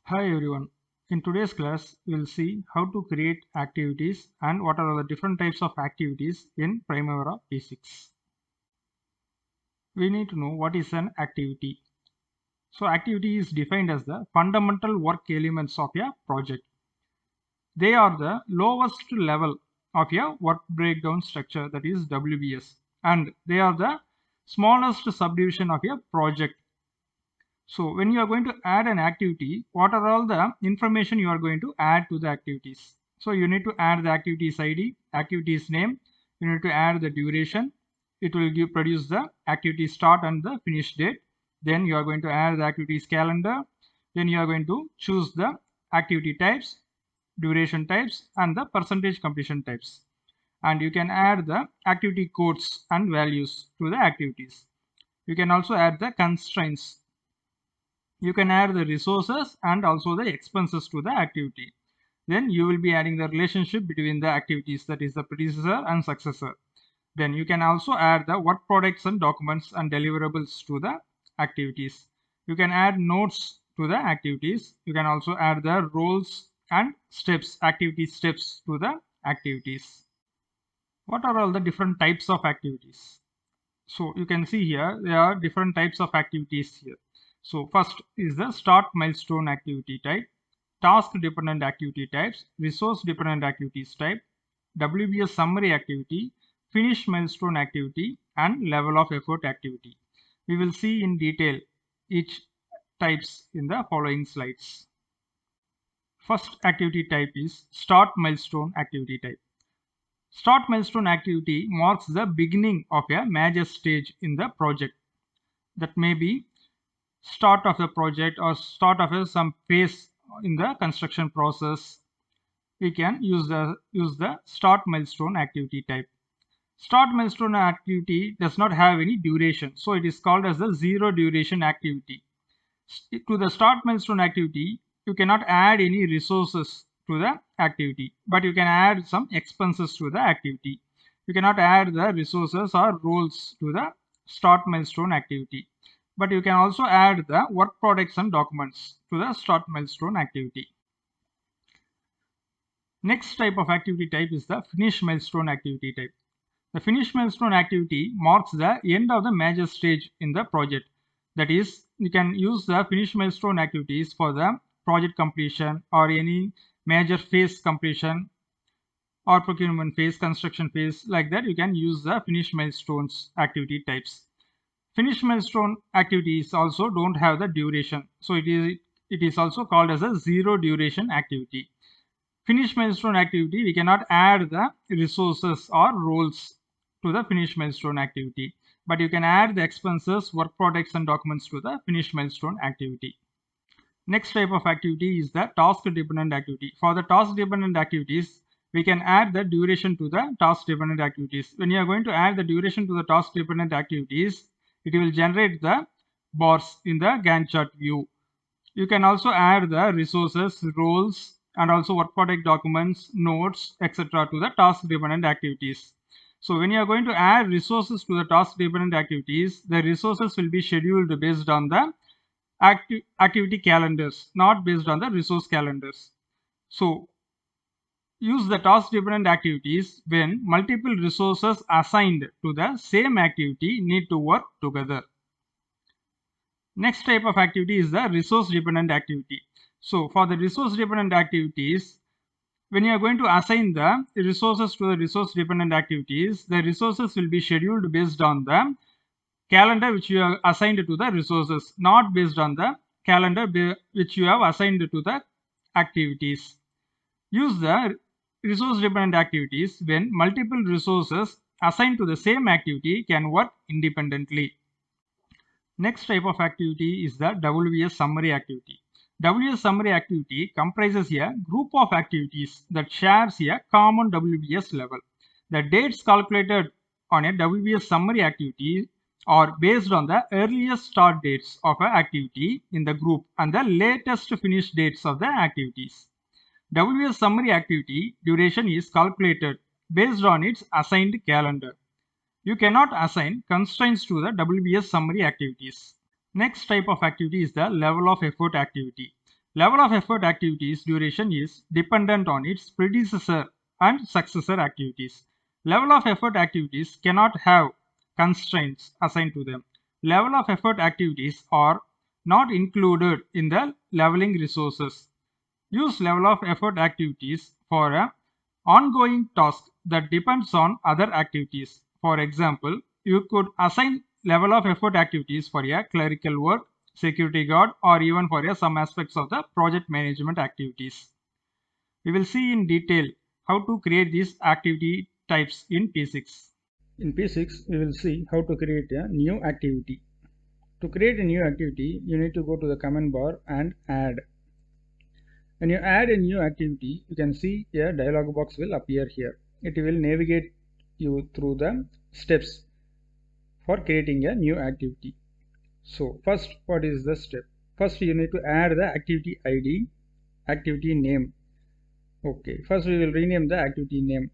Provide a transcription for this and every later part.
Hi everyone. In today's class, we'll see how to create activities and what are the different types of activities in Primavera P6. We need to know what is an activity. So activity is defined as the fundamental work elements of a project. They are the lowest level of a work breakdown structure, that is WBS, and they are the smallest subdivision of a project. So when you are going to add an activity, what are all the information you are going to add to the activities? So you need to add the activities ID, activities name, you need to add the duration, it will produce the activity start and the finish date. Then you are going to add the activities calendar, then you are going to choose the activity types, duration types and the percentage completion types. And you can add the activity codes and values to the activities. You can also add the constraints. You can add the resources and also the expenses to the activity. Then you will be adding the relationship between the activities, that is the predecessor and successor. Then you can also add the work products and documents and deliverables to the activities. You can add notes to the activities. You can also add the roles and steps, activity steps to the activities. What are all the different types of activities? So you can see here there are different types of activities here. So first is the start milestone activity type, task dependent activity types, resource dependent activities type, WBS summary activity, finish milestone activity and level of effort activity. We will see in detail each types in the following slides. First activity type is start milestone activity type. Start milestone activity marks the beginning of a major stage in the project. That may be start of the project or start of some phase in the construction process. We can use the start milestone activity type. Start milestone activity does not have any duration, so it is called as the zero duration activity. To the start milestone activity, you cannot add any resources to the activity, but you can add some expenses to the activity. You cannot add the resources or roles to the start milestone activity, but you can also add the work products and documents to the start milestone activity. Next type of activity type is the finish milestone activity type. The finish milestone activity marks the end of the major stage in the project. That is, you can use the finish milestone activities for the project completion or any major phase completion or procurement phase, construction phase, like that. You can use the finish milestones activity types. Finish milestone activities also don't have the duration, so it is also called as a zero duration activity. Finish milestone activity, we cannot add the resources or roles to the finish milestone activity, but you can add the expenses, work products and documents to the finish milestone activity. Next type of activity is the task dependent activity. For the task dependent activities, we can add the duration to the task dependent activities. When you are going to add the duration to the task dependent activities, it will generate the bars in the Gantt chart view. You can also add the resources, roles, and also work product documents, notes, etc. to the task dependent activities. So when you are going to add resources to the task dependent activities, the resources will be scheduled based on the activity calendars, not based on the resource calendars. So use the task dependent activities when multiple resources assigned to the same activity need to work together. Next type of activity is the resource dependent activity. So for the resource dependent activities, when you are going to assign the resources to the resource dependent activities, the resources will be scheduled based on the calendar which you have assigned to the resources, not based on the calendar which you have assigned to the activities. Use the resource dependent activities when multiple resources assigned to the same activity can work independently. Next type of activity is the WBS summary activity. WBS summary activity comprises a group of activities that shares a common WBS level. The dates calculated on a WBS summary activity are based on the earliest start dates of an activity in the group and the latest finish dates of the activities. WBS summary activity duration is calculated based on its assigned calendar. You cannot assign constraints to the WBS summary activities. Next type of activity is the level of effort activity. Level of effort activities duration is dependent on its predecessor and successor activities. Level of effort activities cannot have constraints assigned to them. Level of effort activities are not included in the leveling resources. Use level of effort activities for an ongoing task that depends on other activities. For example, you could assign level of effort activities for a clerical work, security guard, or even for some aspects of the project management activities. We will see in detail how to create these activity types in P6. In P6, we will see how to create a new activity. To create a new activity, you need to go to the command bar and add. When you add a new activity, you can see a dialog box will appear here. It will navigate you through the steps for creating a new activity. So first, what is the step? First, you need to add the activity ID, activity name. Okay, first we will rename the activity name.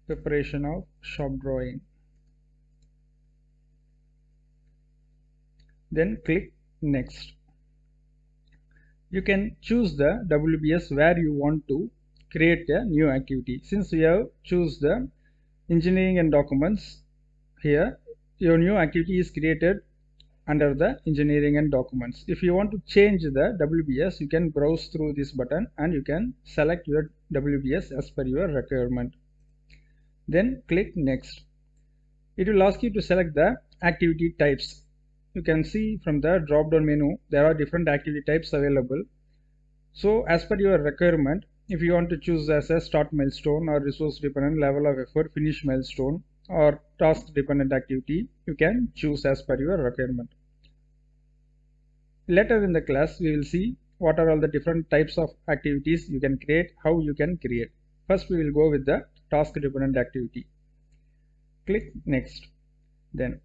Preparation of shop drawing. Then click next. You can choose the WBS where you want to create a new activity. Since we have choose the engineering and documents here, your new activity is created under the engineering and documents. If you want to change the WBS, you can browse through this button and you can select your WBS as per your requirement. Then click next. It will ask you to select the activity types. You can see from the drop down menu there are different activity types available. So as per your requirement, if you want to choose as a start milestone or resource dependent, level of effort, finish milestone, or task dependent activity, you can choose as per your requirement. Later in the class we will see what are all the different types of activities you can create, how you can create. First we will go with the task dependent activity. Click next. Then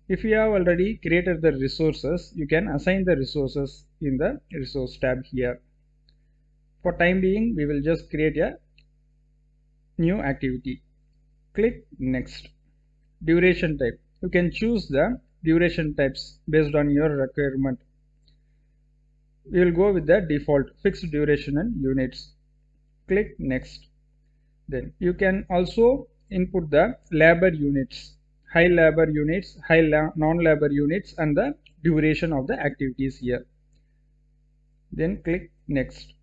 if you have already created the resources, you can assign the resources in the resource tab here. For time being, we will just create a new activity. Click next. Duration type. You can choose the duration types based on your requirement. We will go with the default fixed duration and units. Click next. Then you can also input the labor units, high labor units, non-labor units, and the duration of the activities here. Then click next.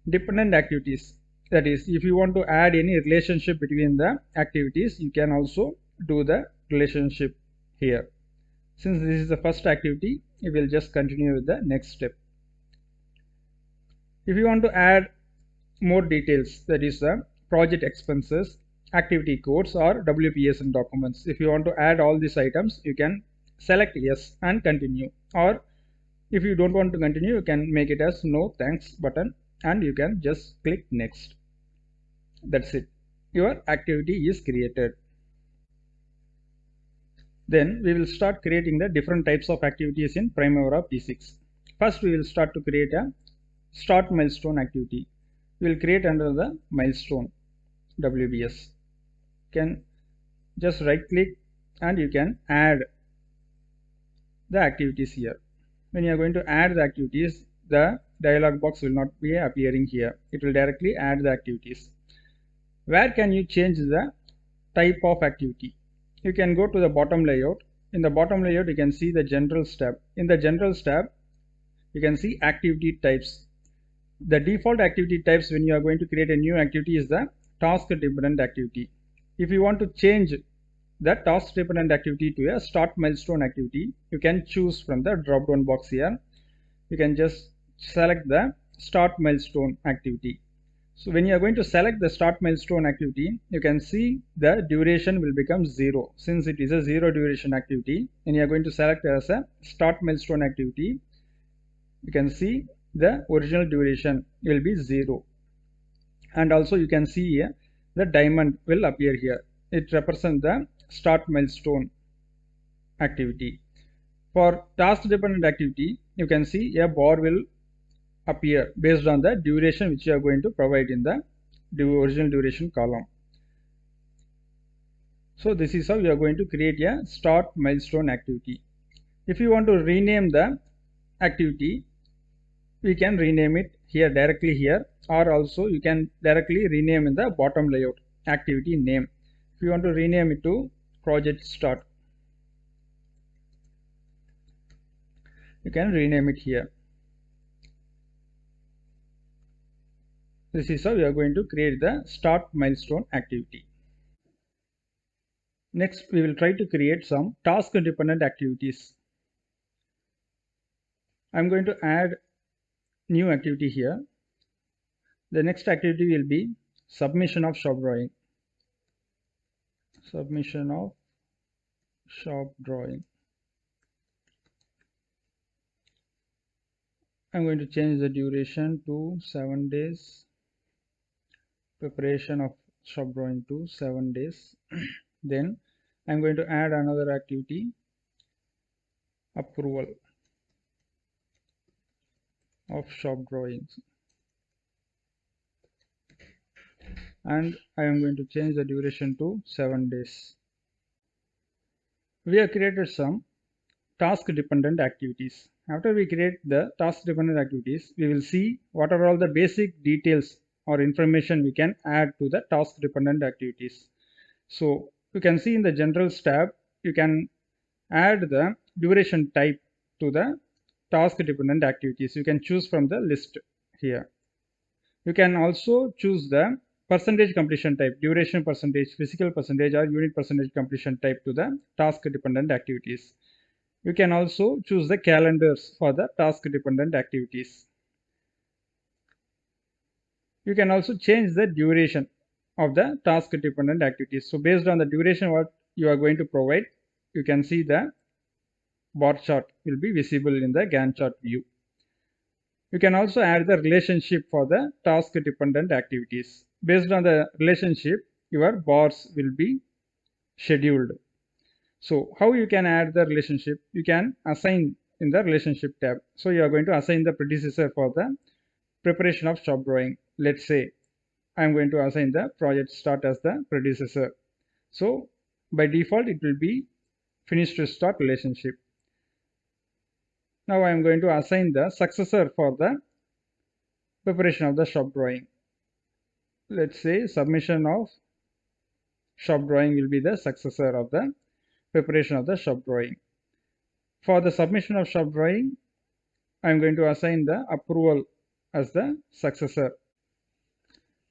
Dependent activities, that is, if you want to add any relationship between the activities, you can also do the relationship here. Since this is the first activity, we will just continue with the next step. If you want to add more details, that is the project expenses, activity codes, or WPS and documents, if you want to add all these items, you can select yes and continue, or if you don't want to continue, you can make it as no thanks button and you can just click next. That's it. Your activity is created. Then we will start creating the different types of activities in Primavera P6. First we will start to create a start milestone activity. We will create under the milestone WBS. You can just right click and you can add the activities here. When you are going to add the activities, the dialog box will not be appearing here. It will directly add the activities. Where can you change the type of activity? You can go to the bottom layout. In the bottom layout, you can see the generals tab. In the generals tab, you can see activity types. The default activity types when you are going to create a new activity is the task dependent activity. If you want to change the task dependent activity to a start milestone activity, you can choose from the drop down box here. You can just select the start milestone activity. So when you are going to select the start milestone activity, you can see the duration will become 0. Since it is a 0 duration activity, and you are going to select as a start milestone activity, you can see the original duration will be 0. And also you can see here the diamond will appear here. It represents the start milestone activity. For task dependent activity, you can see a bar will appear based on the duration which you are going to provide in the original duration column. So this is how you are going to create a start milestone activity. If you want to rename the activity, we can rename it here directly here, or also you can directly rename in the bottom layout activity name. If you want to rename it to project start, you can rename it here. This is how we are going to create the start milestone activity. Next, we will try to create some task dependent activities. I'm going to add new activity here. The next activity will be submission of shop drawing. Submission of shop drawing. I'm going to change the duration to 7 days. Preparation of shop drawing to 7 days. Then I'm going to add another activity, approval of shop drawings, and I am going to change the duration to 7 days. We have created some task dependent activities. After we create the task dependent activities, we will see what are all the basic details or information we can add to the task dependent activities. So you can see in the generals tab, you can add the duration type to the task dependent activities. You can choose from the list here. You can also choose the percentage completion type, duration percentage, physical percentage, or unit percentage completion type to the task dependent activities. You can also choose the calendars for the task dependent activities. You can also change the duration of the task dependent activities. So based on the duration what you are going to provide, you can see the bar chart will be visible in the Gantt chart view. You can also add the relationship for the task dependent activities. Based on the relationship, your bars will be scheduled. So how you can add the relationship? You can assign in the relationship tab. So you are going to assign the predecessor for the preparation of shop drawing. Let's say I am going to assign the project start as the predecessor. So by default it will be finish to start relationship. Now I am going to assign the successor for the preparation of the shop drawing. Let's say submission of shop drawing will be the successor of the preparation of the shop drawing. For the submission of shop drawing, I am going to assign the approval as the successor.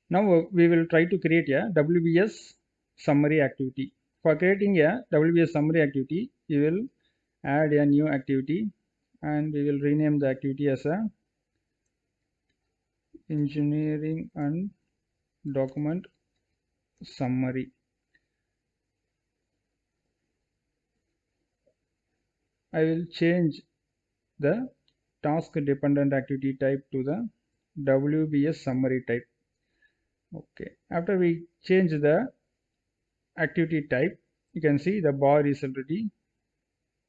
Now we will try to create a WBS summary activity. For creating a WBS summary activity, we will add a new activity and we will rename the activity as a engineering and document summary. I will change the task dependent activity type to the WBS summary type. Okay, after we change the activity type, you can see the bar is already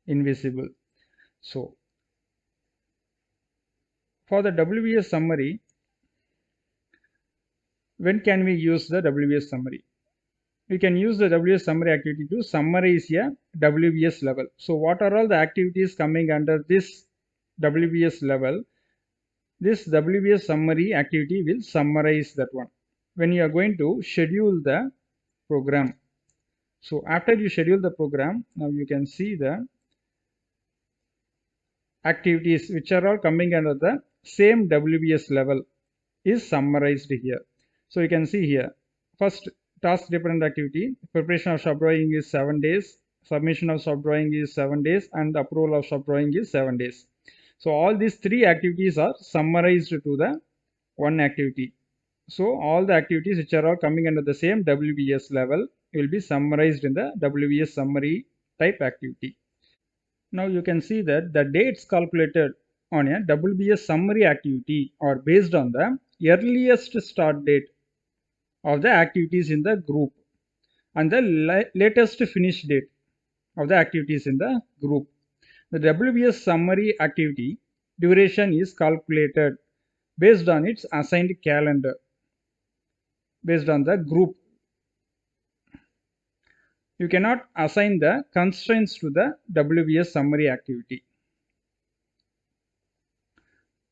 invisible. So for the WBS summary, when can we use the WBS summary? We can use the WBS summary activity to summarize a WBS level. So what are all the activities coming under this WBS level? This WBS summary activity will summarize that one. When you are going to schedule the program, so after you schedule the program, now you can see the activities which are all coming under the same WBS level is summarized here. So you can see here, first task dependent activity, preparation of shop drawing is 7 days, submission of shop drawing is 7 days, and approval of shop drawing is 7 days. So all these three activities are summarized to the one activity. So all the activities which are all coming under the same WBS level will be summarized in the WBS summary type activity. Now you can see that the dates calculated on a WBS summary activity are based on the earliest start date of the activities in the group and the latest finish date of the activities in the group. The WBS summary activity duration is calculated based on its assigned calendar based on the group. You cannot assign the constraints to the WBS summary activity.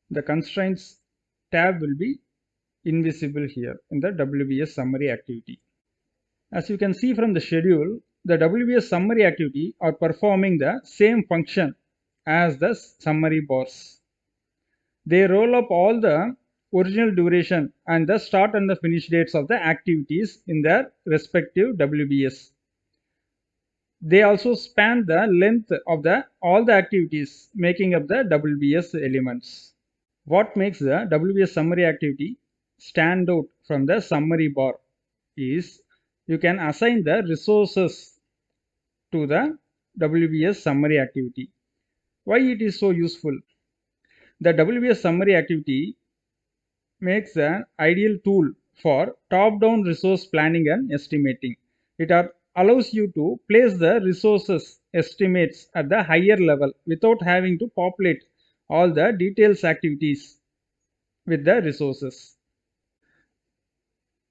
The constraints tab will be invisible here in the WBS summary activity. As you can see from the schedule, the WBS summary activity are performing the same function as the summary bars. They roll up all the original duration and the start and the finish dates of the activities in their respective WBS. They also span the length of all the activities making up the WBS elements. What makes the WBS summary activity stand out from the summary bar is you can assign the resources to the WBS summary activity. Why it is so useful? The WBS summary activity makes an ideal tool for top-down resource planning and estimating. It allows you to place the resources estimates at the higher level without having to populate all the details activities with the resources.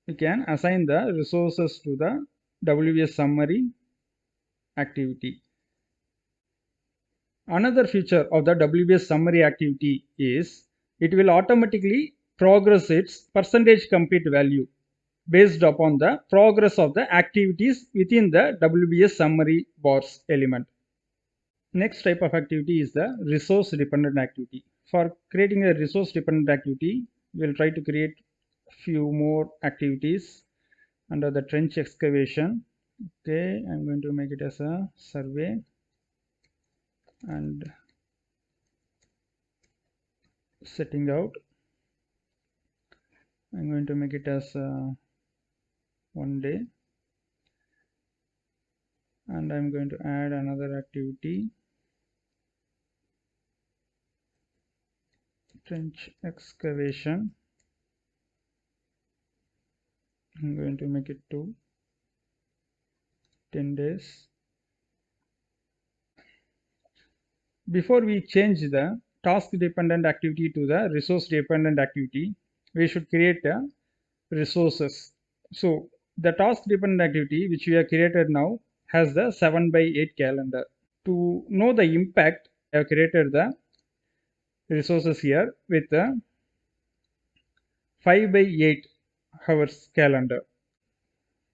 You can assign the resources to the WBS summary activity. Another feature of the WBS summary activity is it will automatically progress its percentage complete value based upon the progress of the activities within the WBS summary bars element. Next type of activity is the resource dependent activity. For creating a resource dependent activity, we will try to create few more activities under the trench excavation. Okay, I'm going to make it as a survey and setting out. I'm going to make it as 1 day, and I'm going to add another activity, trench excavation. I'm going to make it to 10 days. Before we change the task dependent activity to the resource dependent activity, we should create a resources. So the task dependent activity which we have created now has the 7/8 calendar. To know the impact, I have created the resources here with the 5/8 hours calendar.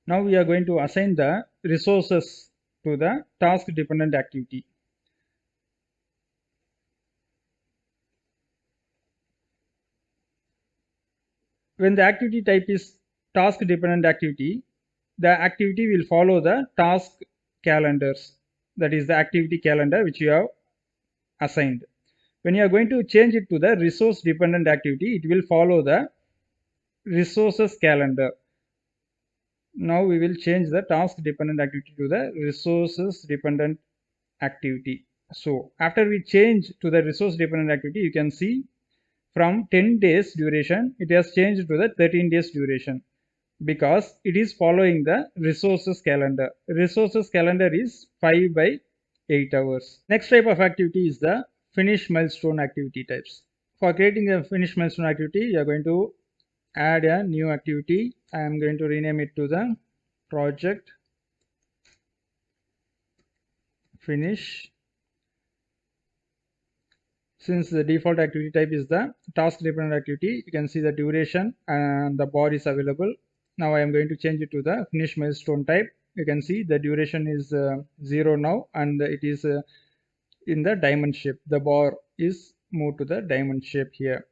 Now we are going to assign the resources to the task dependent activity. When the activity type is task dependent activity, the activity will follow the task calendars, that is the activity calendar which you have assigned. When you are going to change it to the resource dependent activity, it will follow the resources calendar. Now we will change the task dependent activity to the resources dependent activity. So after we change to the resource dependent activity, you can see from 10 days duration it has changed to the 13 days duration because it is following the resources calendar. Resources calendar is 5/8 hours. Next type of activity is the finish milestone activity types. For creating a finish milestone activity, you are going to add a new activity. I am going to rename it to the project finish. Since the default activity type is the task dependent activity, you can see the duration and the bar is available. Now I am going to change it to the finish milestone type. You can see the duration is 0 now, and it is in the diamond shape. The bar is moved to the diamond shape here.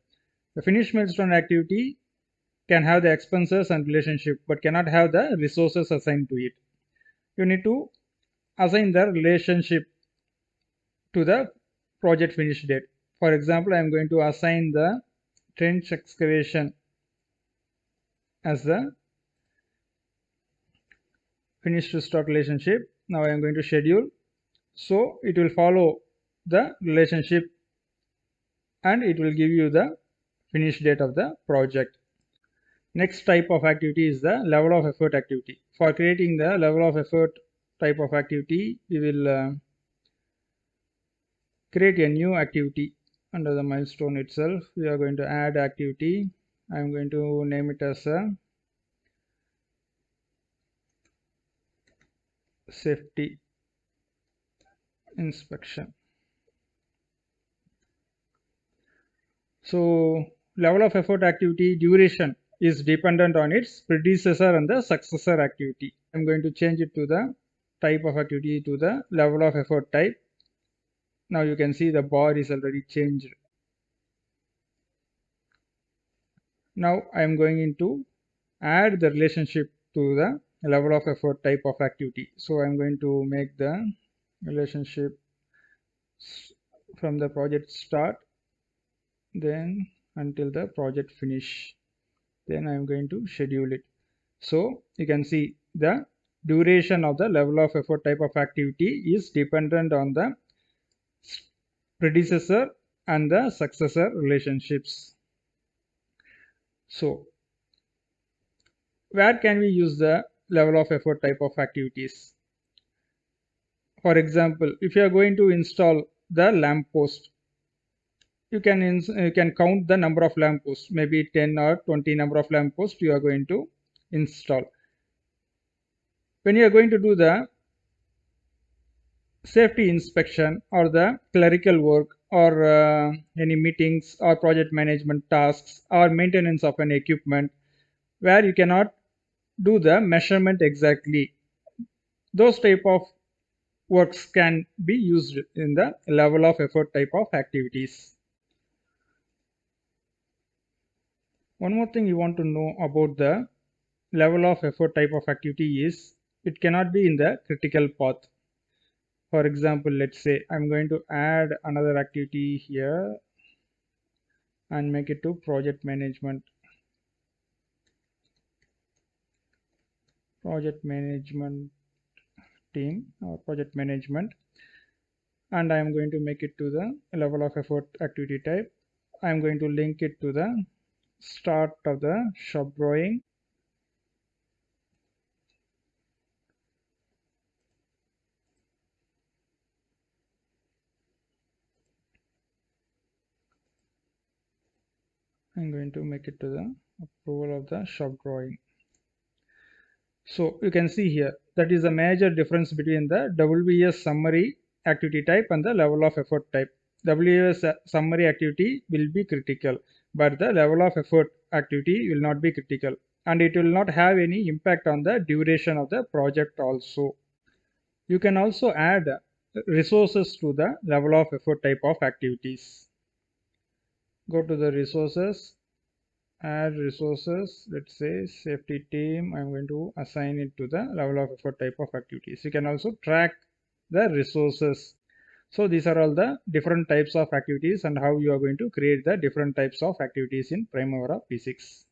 The finish milestone activity can have the expenses and relationship but cannot have the resources assigned to it. You need to assign the relationship to the project finish date. For example, I am going to assign the trench excavation as the finish to start relationship. Now I am going to schedule, so it will follow the relationship and it will give you the finish date of the project. Next type of activity is the level of effort activity. For creating the level of effort type of activity, we will create a new activity under the milestone itself. We are going to add activity. I am going to name it as a safety inspection. So level of effort activity duration is dependent on its predecessor and the successor activity. I'm going to change it to the type of activity to the level of effort type. Now you can see the bar is already changed. Now I am going to add the relationship to the level of effort type of activity. So I'm going to make the relationship from the project start then until the project finish. Then I'm going to schedule it. So you can see the duration of the level of effort type of activity is dependent on the predecessor and the successor relationships. So where can we use the level of effort type of activities? For example, if you are going to install the lamp post, you can count the number of lamp posts, maybe 10 or 20 number of lamp posts you are going to install. When you are going to do the safety inspection or the clerical work or any meetings or project management tasks or maintenance of an equipment where you cannot do the measurement exactly, those type of works can be used in the level of effort type of activities. One more thing you want to know about the level of effort type of activity is it cannot be in the critical path. For example, let's say I'm going to add another activity here and make it to project management team or project management, and I am going to make it to the level of effort activity type. I am going to link it to the start of the shop drawing. I'm going to make it to the approval of the shop drawing. So you can see here that is a major difference between the WBS summary activity type and the level of effort type. WBS summary activity will be critical, but the level of effort activity will not be critical, and it will not have any impact on the duration of the project also. You can also add resources to the level of effort type of activities. Go to the resources, add resources, let's say safety team. I'm going to assign it to the level of effort type of activities. You can also track the resources. So these are all the different types of activities and how you are going to create the different types of activities in Primavera P6.